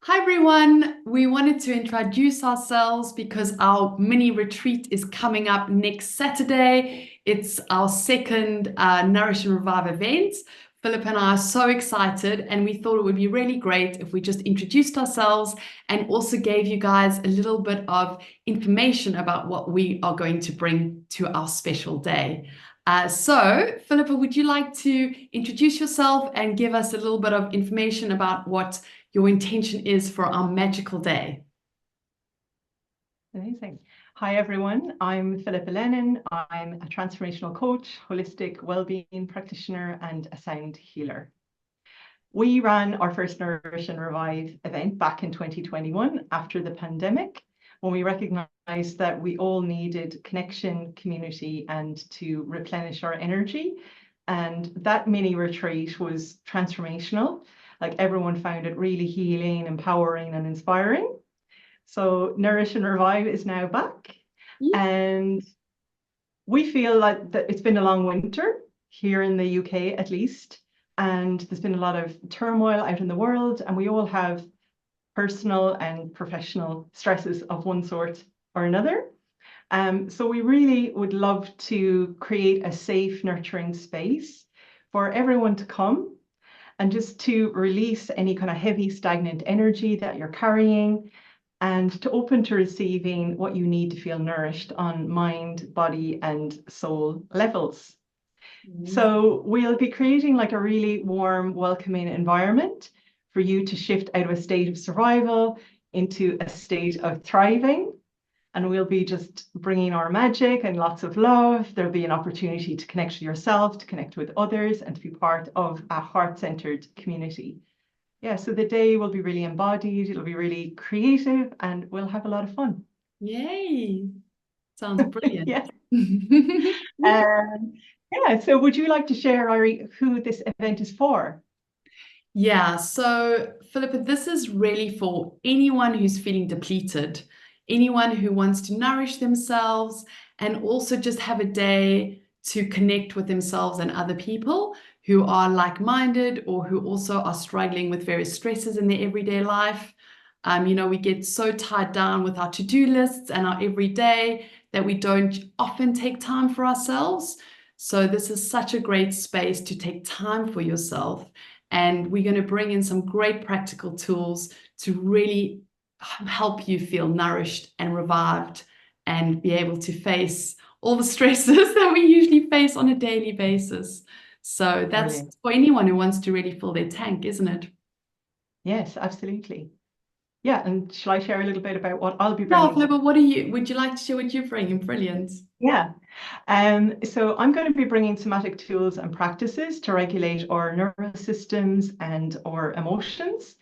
Hi everyone, we wanted to introduce ourselves because our mini retreat is coming up next Saturday. It's our second Nourish and Revive event. Phillippa and I are so excited, and we thought it would be really great if we just introduced ourselves and also gave you guys a little bit of information about what we are going to bring to our special day. So, Phillippa, would you like to introduce yourself and give us a little bit of information about what your intention is for our magical day? Amazing. Hi, everyone. I'm Phillippa Lennon. I'm a transformational coach, holistic well-being practitioner, and a sound healer. We ran our first Nourish and Revive event back in 2021 after the pandemic, when we recognized that we all needed connection, community, and to replenish our energy. And that mini retreat was transformational. Like, everyone found it really healing, empowering, and inspiring. So Nourish and Revive is now back. Yeah. And we feel like that it's been a long winter here in the UK, at least. And there's been a lot of turmoil out in the world, and we all have personal and professional stresses of one sort or another. So we really would love to create a safe, nurturing space for everyone to come and just to release any kind of heavy, stagnant energy that you're carrying, and to open to receiving what you need to feel nourished on mind, body, and soul levels. So we'll be creating like a really warm, welcoming environment for you to shift out of a state of survival into a state of thriving. And we'll be just bringing our magic and lots of love. There'll be an opportunity to connect with yourself, to connect with others, and to be part of a heart-centered community. Yeah, so the day will be really embodied, it'll be really creative, and we'll have a lot of fun. Yay. Sounds brilliant. Yeah. Um, yeah, so would you like to share, Ryre, who this event is for? Yeah, so Phillippa, this is really for anyone who's feeling depleted, anyone who wants to nourish themselves and also just have a day to connect with themselves and other people who are like-minded or who also are struggling with various stresses in their everyday life. We get so tied down with our to-do lists and our everyday that we don't often take time for ourselves. So this is such a great space to take time for yourself. And we're going to bring in some great practical tools to really help you feel nourished and revived and be able to face all the stresses that we usually face on a daily basis. So that's Brilliant. for anyone who wants to really fill their tank, isn't it? Yes, absolutely. Yeah, and shall I share a little bit about what I'll be Yeah, bringing to? Flipper, would you like to share what you're bringing? Brilliant. Yeah. So I'm going to be bringing somatic tools and practices to regulate our nervous systems and our emotions.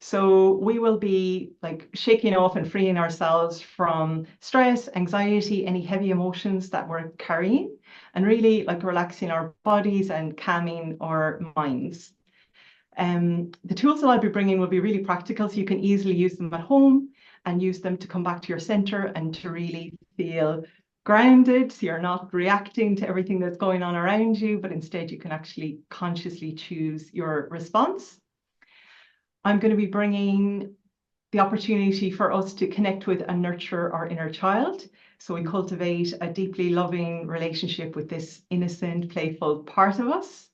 So we will be like shaking off and freeing ourselves from stress, anxiety, any heavy emotions that we're carrying, and really like relaxing our bodies and calming our minds. The tools that I'll be bringing will be really practical, so you can easily use them at home and use them to come back to your center and to really feel grounded, so you're not reacting to everything that's going on around you, but instead you can actually consciously choose your response. I'm going to be bringing the opportunity for us to connect with and nurture our inner child. So we cultivate a deeply loving relationship with this innocent, playful part of us.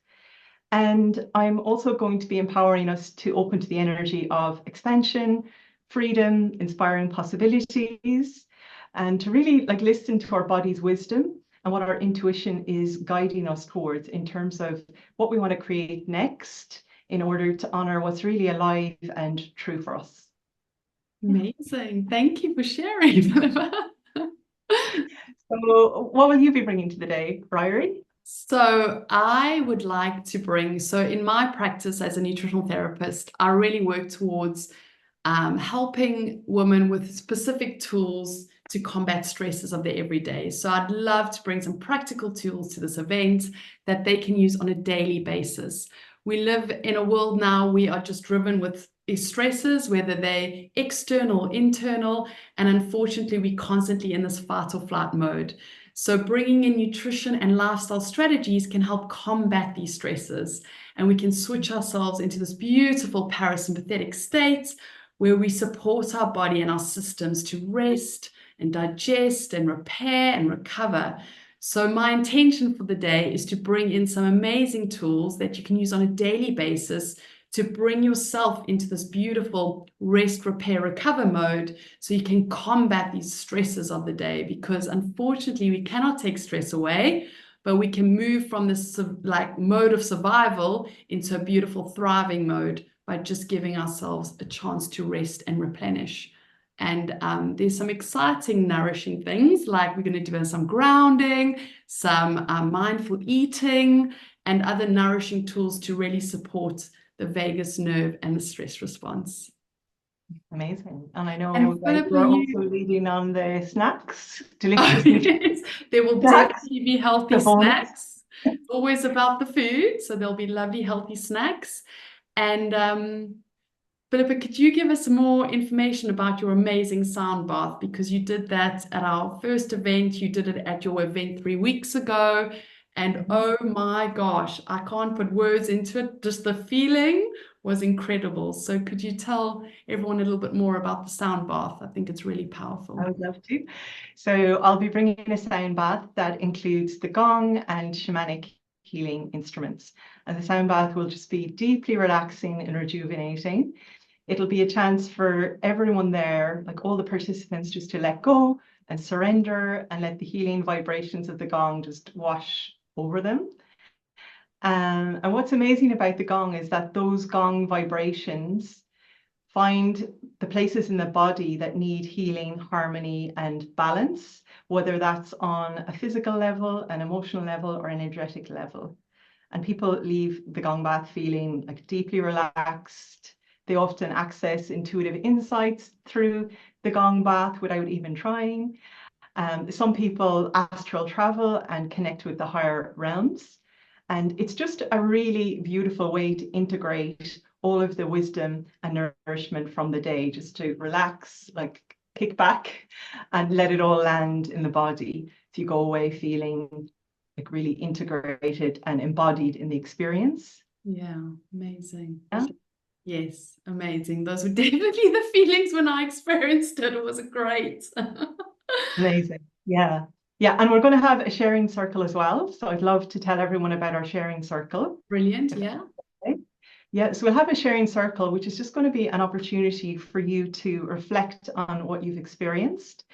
And I'm also going to be empowering us to open to the energy of expansion, freedom, inspiring possibilities, and to really like listen to our body's wisdom and what our intuition is guiding us towards in terms of what we want to create next in order to honor what's really alive and true for us. Amazing. Thank you for sharing, Philippa. So what will you be bringing to the day, Ryrie? So I would like to bring, so in my practice as a nutritional therapist, I really work towards helping women with specific tools to combat stresses of their everyday. So I'd love to bring some practical tools to this event that they can use on a daily basis. We live in a world now, we are just driven with stresses, whether they're external, internal, and unfortunately, we're constantly in this fight or flight mode. So bringing in nutrition and lifestyle strategies can help combat these stresses, and we can switch ourselves into this beautiful parasympathetic state where we support our body and our systems to rest and digest and repair and recover. So my intention for the day is to bring in some amazing tools that you can use on a daily basis to bring yourself into this beautiful rest, repair, recover mode so you can combat these stresses of the day, because unfortunately we cannot take stress away, but we can move from this like mode of survival into a beautiful thriving mode by just giving ourselves a chance to rest and replenish. And there's some exciting, nourishing things, like we're going to do some grounding, some mindful eating, and other nourishing tools to really support the vagus nerve and the stress response. Amazing. And I know And that Phillippa, you're also leading on the snacks, delicious yes, there will snacks, definitely be healthy the bonus. snacks. It's always about the food, so there'll be lovely, healthy snacks. And Phillippa, could you give us more information about your amazing sound bath? Because you did that at our first event, you did it at your event 3 weeks ago. And oh my gosh, I can't put words into it. Just the feeling was incredible. So could you tell everyone a little bit more about the sound bath? I think it's really powerful. I would love to. So I'll be bringing a sound bath that includes the gong and shamanic healing instruments. And the sound bath will just be deeply relaxing and rejuvenating. It'll be a chance for everyone there, like all the participants, just to let go and surrender and let the healing vibrations of the gong just wash over them. And what's amazing about the gong is that those gong vibrations find the places in the body that need healing, harmony, and balance, whether that's on a physical level, an emotional level, or an energetic level. And people leave the gong bath feeling like deeply relaxed. They often access intuitive insights through the gong bath without even trying. Some people astral travel and connect with the higher realms. And it's just a really beautiful way to integrate all of the wisdom and nourishment from the day, just to relax, like kick back and let it all land in the body. So you go away feeling like really integrated and embodied in the experience. Yeah, amazing. Yeah. Yes, amazing. Those were definitely the feelings when I experienced it. It was great. Amazing. Yeah. Yeah. And we're going to have a sharing circle as well. So I'd love to tell everyone about our sharing circle. Brilliant. Yeah. Okay. Yeah, so we'll have a sharing circle, which is just going to be an opportunity for you to reflect on what you've experienced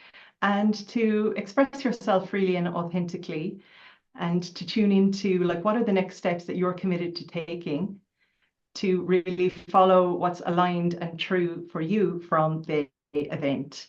and to express yourself freely and authentically, and to tune into like what are the next steps that you're committed to taking to really follow what's aligned and true for you from the event.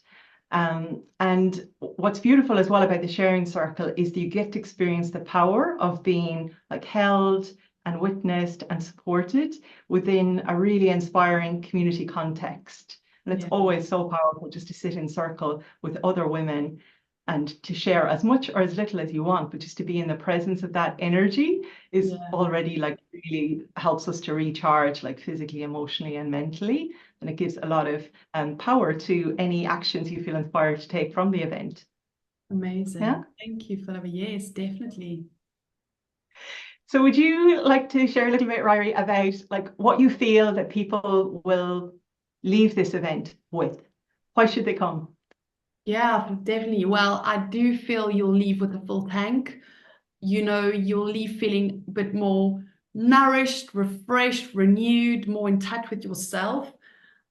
And what's beautiful as well about the sharing circle is that you get to experience the power of being like held and witnessed and supported within a really inspiring community context. And it's always so powerful just to sit in circle with other women and to share as much or as little as you want, but just to be in the presence of that energy is already like really helps us to recharge, like physically, emotionally, and mentally. And it gives a lot of power to any actions you feel inspired to take from the event. Amazing. Yeah. Thank you, Phillippa. Yes, definitely. So would you like to share a little bit, Ryre, about like what you feel that people will leave this event with? Why should they come? Yeah, definitely. Well, I do feel you'll leave with a full tank. You'll leave feeling a bit more nourished, refreshed, renewed, more in touch with yourself.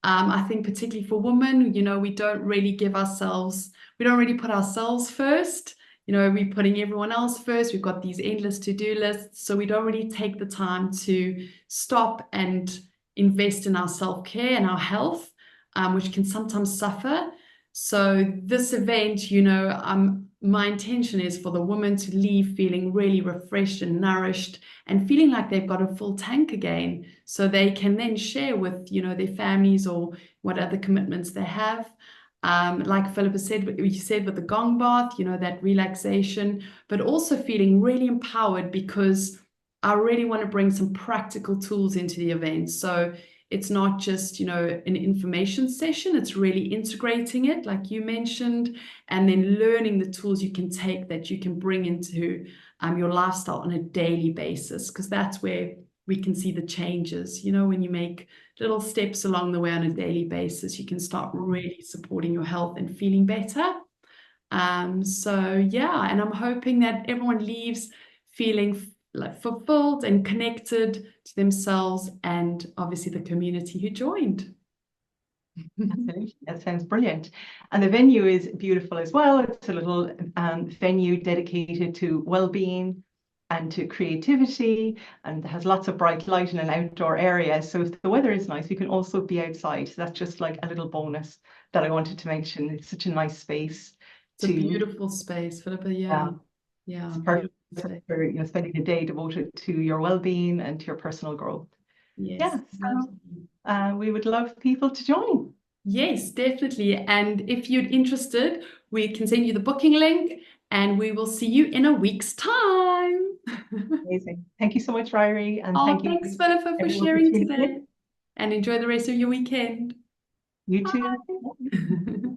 I think particularly for women, we don't really put ourselves first. We're putting everyone else first. We've got these endless to-do lists. So we don't really take the time to stop and invest in our self-care and our health, which can sometimes suffer. So this event, my intention is for the woman to leave feeling really refreshed and nourished and feeling like they've got a full tank again, so they can then share with, their families or what other commitments they have. Like Phillippa said, you said with the gong bath, that relaxation, but also feeling really empowered, because I really want to bring some practical tools into the event. So it's not just, an information session, it's really integrating it, like you mentioned, and then learning the tools you can take that you can bring into your lifestyle on a daily basis, because that's where we can see the changes. You know, when you make little steps along the way on a daily basis, you can start really supporting your health and feeling better. So yeah, and I'm hoping that everyone leaves feeling like fulfilled and connected to themselves and obviously the community who joined. Absolutely. That sounds brilliant. And the venue is beautiful as well. It's a little venue dedicated to well-being and to creativity, and has lots of bright light in an outdoor area. So if the weather is nice, you can also be outside. So that's just like a little bonus that I wanted to mention. It's such a nice space It's a to, beautiful space, Phillippa. Yeah, it's beautiful perfect space. for spending a day devoted to your well-being and to your personal growth. Yes, Yeah, so we would love people to join. yes, definitely. And if you're interested, we can send you the booking link and we will see you in a week's time. Amazing. Thank you so much, Ryre, and Oh, thank you thanks, Phillippa, for everyone for sharing tuning today in. and enjoy the rest of your weekend. You too. Bye.